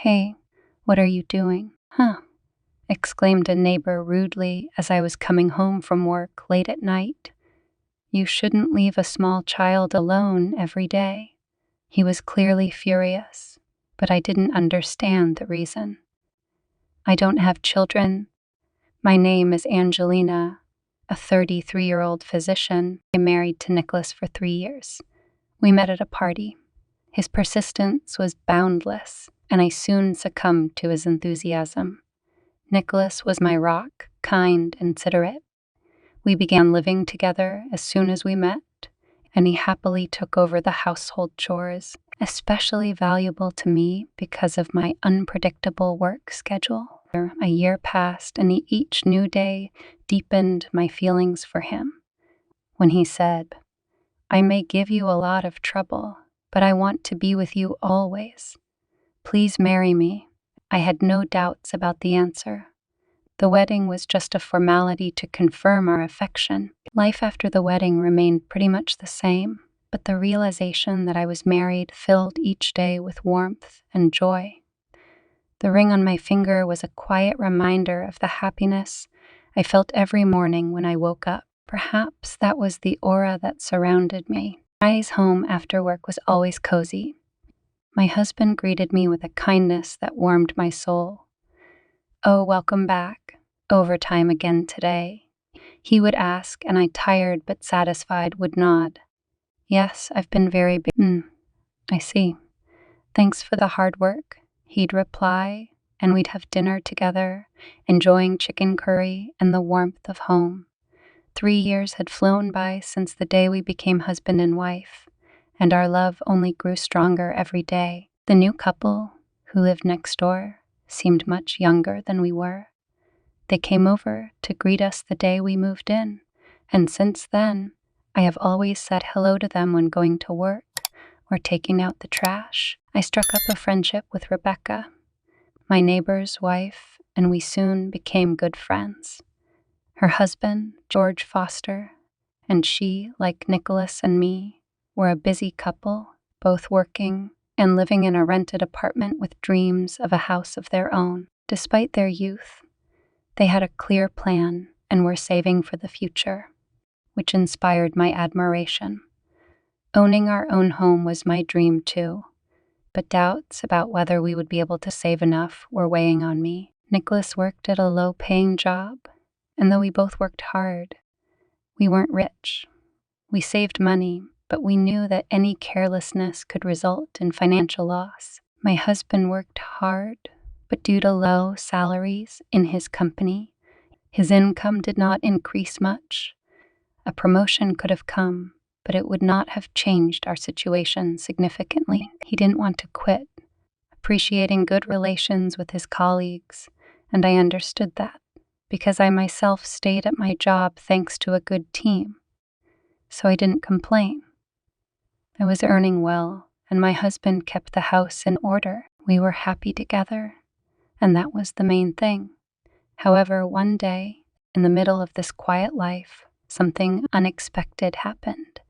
"Hey, what are you doing?" "Huh," exclaimed a neighbor rudely as I was coming home from work late at night. "You shouldn't leave a small child alone every day." He was clearly furious, but I didn't understand the reason. "I don't have children. My name is Angelina, a 33-year-old physician. I'm married to Nicholas for 3 years. We met at a party. His persistence was boundless, and I soon succumbed to his enthusiasm. Nicholas was my rock, kind and considerate. We began living together as soon as we met, and he happily took over the household chores, especially valuable to me because of my unpredictable work schedule. A year passed, and each new day deepened my feelings for him. When he said, "I may give you a lot of trouble, but I want to be with you always. Please marry me," I had no doubts about the answer. The wedding was just a formality to confirm our affection. Life after the wedding remained pretty much the same, but the realization that I was married filled each day with warmth and joy. The ring on my finger was a quiet reminder of the happiness I felt every morning when I woke up. Perhaps that was the aura that surrounded me. My eyes home after work was always cozy. My husband greeted me with a kindness that warmed my soul. "Oh, welcome back. Overtime again today?" he would ask, and I, tired but satisfied, would nod. "Yes, I've been very busy." "I see. Thanks for the hard work," he'd reply, and we'd have dinner together, enjoying chicken curry and the warmth of home. 3 years had flown by since the day we became husband and wife, and our love only grew stronger every day. The new couple, who lived next door, seemed much younger than we were. They came over to greet us the day we moved in, and since then, I have always said hello to them when going to work or taking out the trash. I struck up a friendship with Rebecca, my neighbor's wife, and we soon became good friends. Her husband, George Foster, and she, like Nicholas and me, were a busy couple, both working and living in a rented apartment with dreams of a house of their own. Despite their youth, they had a clear plan and were saving for the future, which inspired my admiration. Owning our own home was my dream too, but doubts about whether we would be able to save enough were weighing on me. Nicholas worked at a low-paying job, and though we both worked hard, we weren't rich. We saved money, but we knew that any carelessness could result in financial loss. My husband worked hard, but due to low salaries in his company, his income did not increase much. A promotion could have come, but it would not have changed our situation significantly. He didn't want to quit, appreciating good relations with his colleagues, and I understood that, because I myself stayed at my job thanks to a good team. So I didn't complain. I was earning well, and my husband kept the house in order. We were happy together, and that was the main thing. However, one day, in the middle of this quiet life, something unexpected happened.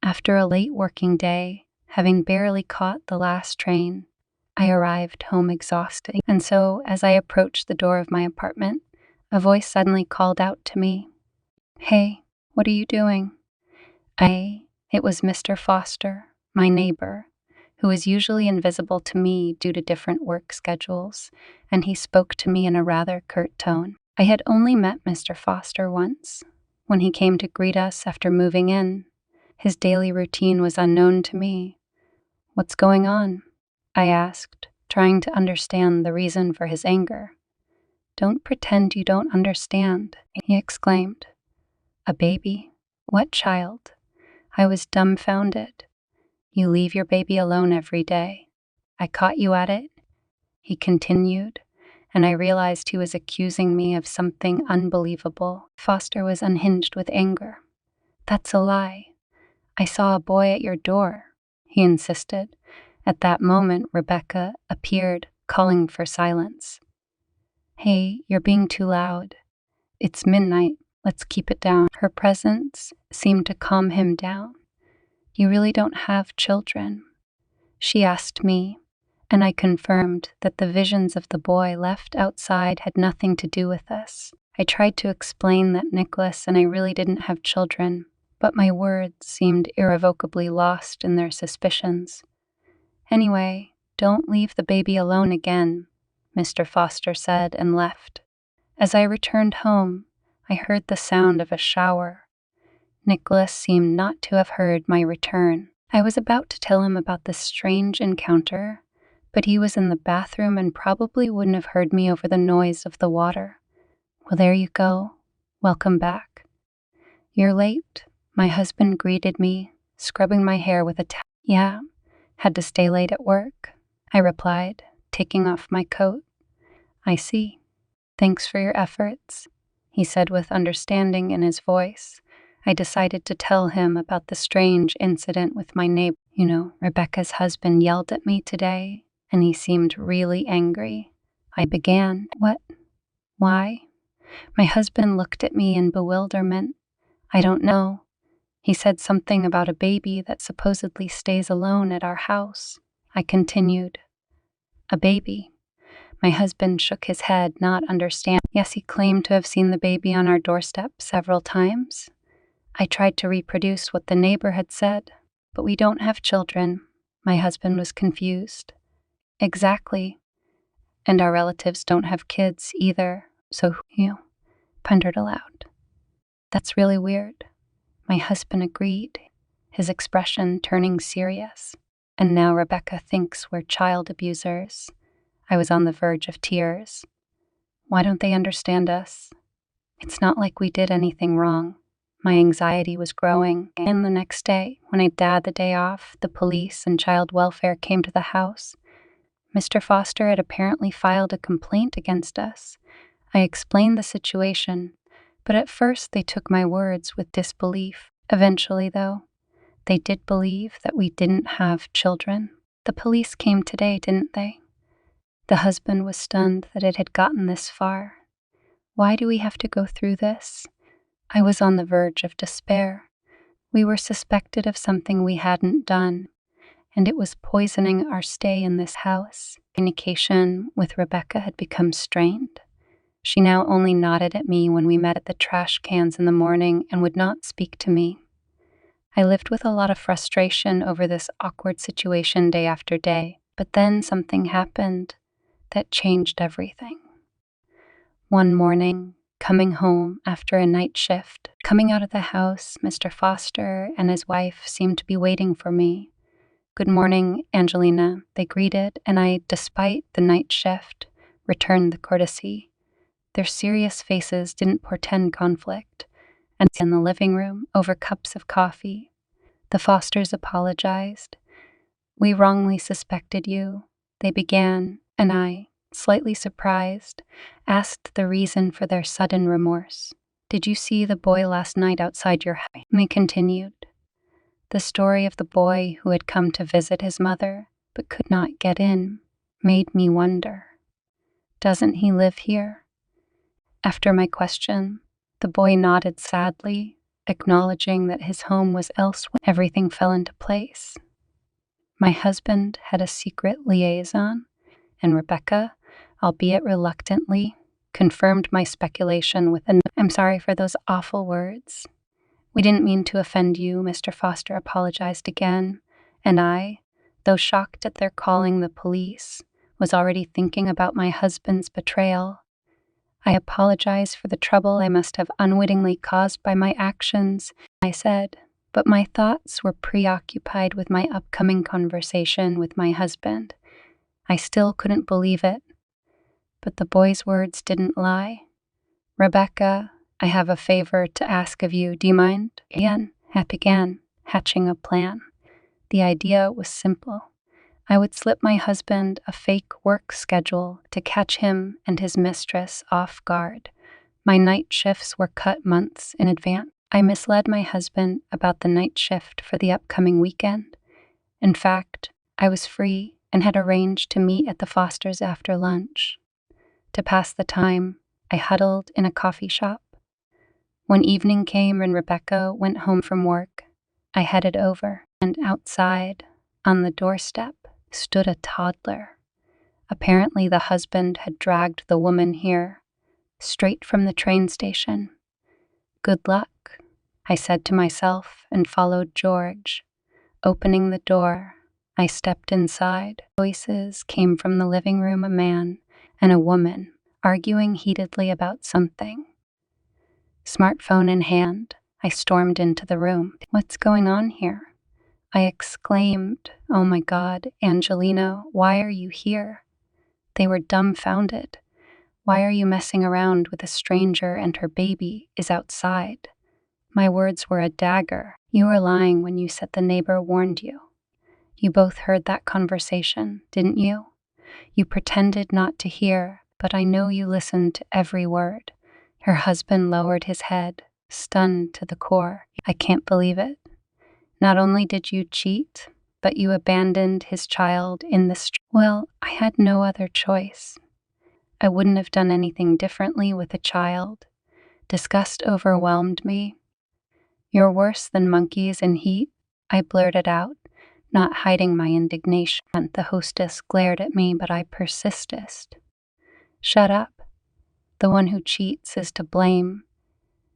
After a late working day, having barely caught the last train, I arrived home exhausted. And so, as I approached the door of my apartment, a voice suddenly called out to me, "Hey, what are you doing?" It was Mr. Foster, my neighbor, who is usually invisible to me due to different work schedules, and he spoke to me in a rather curt tone. I had only met Mr. Foster once, when he came to greet us after moving in. His daily routine was unknown to me. "What's going on?" I asked, trying to understand the reason for his anger. "Don't pretend you don't understand," he exclaimed. "A baby? What child?" I was dumbfounded. "You leave your baby alone every day. I caught you at it," he continued, and I realized he was accusing me of something unbelievable. Foster was unhinged with anger. "That's a lie. I saw a boy at your door," he insisted. At that moment, Rebecca appeared, calling for silence. "Hey, you're being too loud. It's midnight. Let's keep it down." Her presence seemed to calm him down. "You really don't have children?" she asked me, and I confirmed that the visions of the boy left outside had nothing to do with us. I tried to explain that Nicholas and I really didn't have children, but my words seemed irrevocably lost in their suspicions. "Anyway, don't leave the baby alone again," Mr. Foster said and left. As I returned home, I heard the sound of a shower. Nicholas seemed not to have heard my return. I was about to tell him about this strange encounter, but he was in the bathroom and probably wouldn't have heard me over the noise of the water. "Well, there you go. Welcome back." "You're late," my husband greeted me, scrubbing my hair with a towel. "Yeah, had to stay late at work," I replied, taking off my coat. "I see. Thanks for your efforts," he said with understanding in his voice. I decided to tell him about the strange incident with my neighbor. "Rebecca's husband yelled at me today, and he seemed really angry." I began. "What? Why?" My husband looked at me in bewilderment. "I don't know. He said something about a baby that supposedly stays alone at our house." I continued. "A baby?" My husband shook his head, not understanding. "Yes, he claimed to have seen the baby on our doorstep several times." I tried to reproduce what the neighbor had said. "But we don't have children." My husband was confused. "Exactly. And our relatives don't have kids either, so who?" pondered aloud. "That's really weird." My husband agreed, his expression turning serious. "And now Rebecca thinks we're child abusers." I was on the verge of tears. "Why don't they understand us? It's not like we did anything wrong." My anxiety was growing, and the next day, when I'd had the day off, the police and child welfare came to the house. Mr. Foster had apparently filed a complaint against us. I explained the situation, but at first they took my words with disbelief. Eventually, though, they did believe that we didn't have children. The police came today, didn't they? The husband was stunned that it had gotten this far. "Why do we have to go through this?" I was on the verge of despair. We were suspected of something we hadn't done, and it was poisoning our stay in this house. Communication with Rebecca had become strained. She now only nodded at me when we met at the trash cans in the morning and would not speak to me. I lived with a lot of frustration over this awkward situation day after day, but then something happened that changed everything. One morning, coming home after a night shift, coming out of the house, Mr. Foster and his wife seemed to be waiting for me. "Good morning, Angelina," they greeted, and I, despite the night shift, returned the courtesy. Their serious faces didn't portend conflict, and in the living room, over cups of coffee, the Fosters apologized. "We wrongly suspected you," they began, and I, slightly surprised, asked the reason for their sudden remorse. "Did you see the boy last night outside your house?" They continued. The story of the boy who had come to visit his mother but could not get in made me wonder. "Doesn't he live here?" After my question, the boy nodded sadly, acknowledging that his home was elsewhere. Everything fell into place. My husband had a secret liaison, and Rebecca, albeit reluctantly, confirmed my speculation with a "I'm sorry for those awful words. We didn't mean to offend you," Mr. Foster apologized again, and I, though shocked at their calling the police, was already thinking about my husband's betrayal. "I apologize for the trouble I must have unwittingly caused by my actions," I said, but my thoughts were preoccupied with my upcoming conversation with my husband. I still couldn't believe it. But the boy's words didn't lie. "Rebecca, I have a favor to ask of you. Do you mind?" I began hatching a plan. The idea was simple. I would slip my husband a fake work schedule to catch him and his mistress off guard. My night shifts were cut months in advance. I misled my husband about the night shift for the upcoming weekend. In fact, I was free and had arranged to meet at the Fosters after lunch. To pass the time, I huddled in a coffee shop. When evening came and Rebecca went home from work, I headed over, and outside, on the doorstep, stood a toddler. Apparently, the husband had dragged the woman here, straight from the train station. Good luck, I said to myself and followed George. Opening the door, I stepped inside. Voices came from the living room, a man and a woman arguing heatedly about something. Smartphone in hand, I stormed into the room. What's going on here? I exclaimed, "Oh my God, Angelina, why are you here?" They were dumbfounded. "Why are you messing around with a stranger and her baby is outside?" My words were a dagger. "You were lying when you said the neighbor warned you. You both heard that conversation, didn't you? You pretended not to hear, but I know you listened to every word." Her husband lowered his head, stunned to the core. "I can't believe it. Not only did you cheat, but you abandoned his child in the street." Well, I had no other choice. I wouldn't have done anything differently with a child. Disgust overwhelmed me. "You're worse than monkeys in heat," I blurted out, not hiding my indignation. The hostess glared at me, but I persisted. "Shut up. The one who cheats is to blame.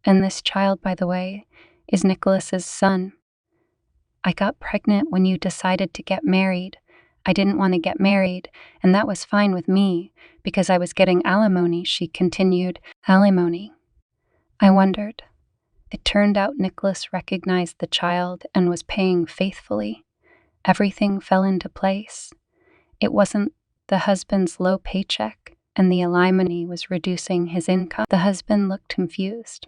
And this child, by the way, is Nicholas's son. I got pregnant when you decided to get married. I didn't want to get married, and that was fine with me, because I was getting alimony," she continued. "Alimony?" I wondered. It turned out Nicholas recognized the child and was paying faithfully. Everything fell into place. It wasn't the husband's low paycheck, and the alimony was reducing his income. The husband looked confused.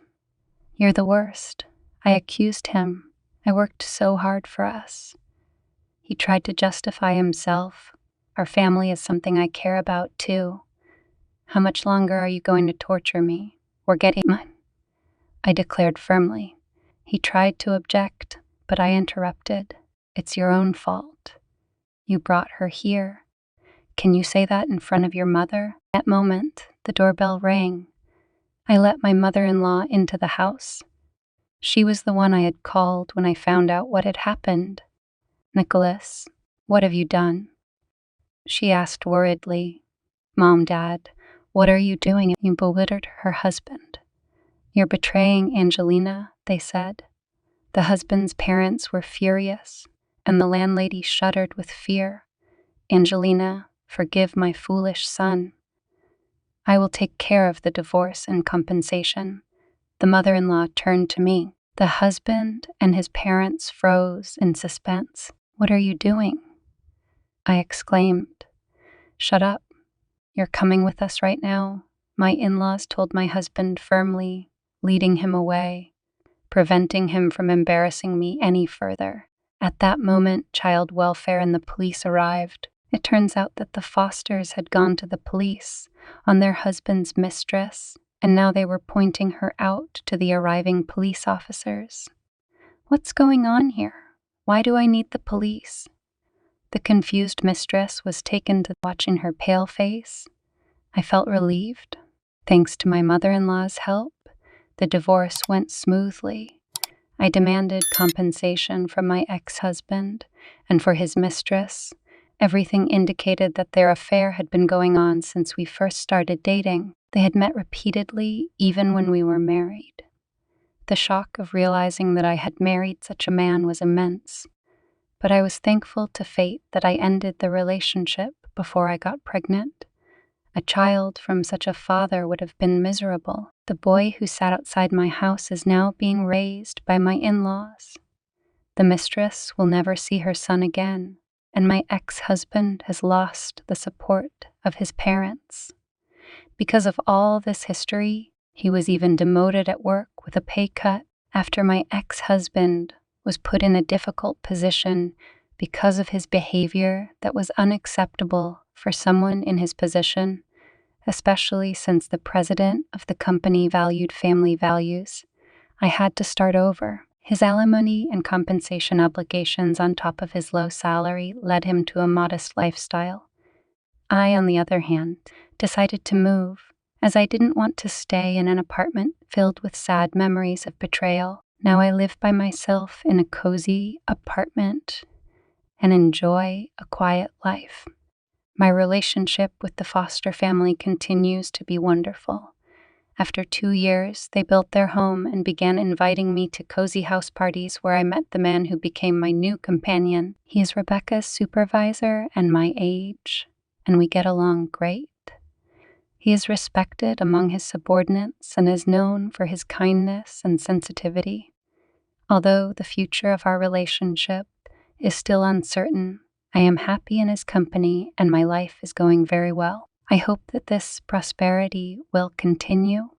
"You're the worst." I accused him. "I worked so hard for us." He tried to justify himself. "Our family is something I care about, too. How much longer are you going to torture me? We're getting mine," I declared firmly. He tried to object, but I interrupted. "It's your own fault. You brought her here. Can you say that in front of your mother?" At that moment, the doorbell rang. I let my mother-in-law into the house. She was the one I had called when I found out what had happened. "Nicholas, what have you done?" she asked worriedly. "Mom, Dad, what are you doing?" "You belittled her husband. You're betraying Angelina," they said. The husband's parents were furious, and the landlady shuddered with fear. "Angelina, forgive my foolish son. I will take care of the divorce and compensation." The mother-in-law turned to me. The husband and his parents froze in suspense. "What are you doing?" I exclaimed. "Shut up. You're coming with us right now," my in-laws told my husband firmly, leading him away, preventing him from embarrassing me any further. At that moment, child welfare and the police arrived. It turns out that the Fosters had gone to the police on their husband's mistress, and now they were pointing her out to the arriving police officers. "What's going on here? Why do I need the police?" The confused mistress was taken to watching her pale face. I felt relieved. Thanks to my mother-in-law's help, the divorce went smoothly. I demanded compensation from my ex-husband, and for his mistress. Everything indicated that their affair had been going on since we first started dating. They had met repeatedly, even when we were married. The shock of realizing that I had married such a man was immense, but I was thankful to fate that I ended the relationship before I got pregnant. A child from such a father would have been miserable. The boy who sat outside my house is now being raised by my in-laws. The mistress will never see her son again, and my ex-husband has lost the support of his parents. Because of all this history, he was even demoted at work with a pay cut. After my ex-husband was put in a difficult position because of his behavior that was unacceptable for someone in his position, especially since the president of the company valued family values, I had to start over. His alimony and compensation obligations on top of his low salary led him to a modest lifestyle. I, on the other hand, decided to move, as I didn't want to stay in an apartment filled with sad memories of betrayal. Now I live by myself in a cozy apartment and enjoy a quiet life. My relationship with the foster family continues to be wonderful. After 2 years, they built their home and began inviting me to cozy house parties where I met the man who became my new companion. He is Rebecca's supervisor and my age, and we get along great. He is respected among his subordinates and is known for his kindness and sensitivity. Although the future of our relationship is still uncertain, I am happy in his company and my life is going very well. I hope that this prosperity will continue.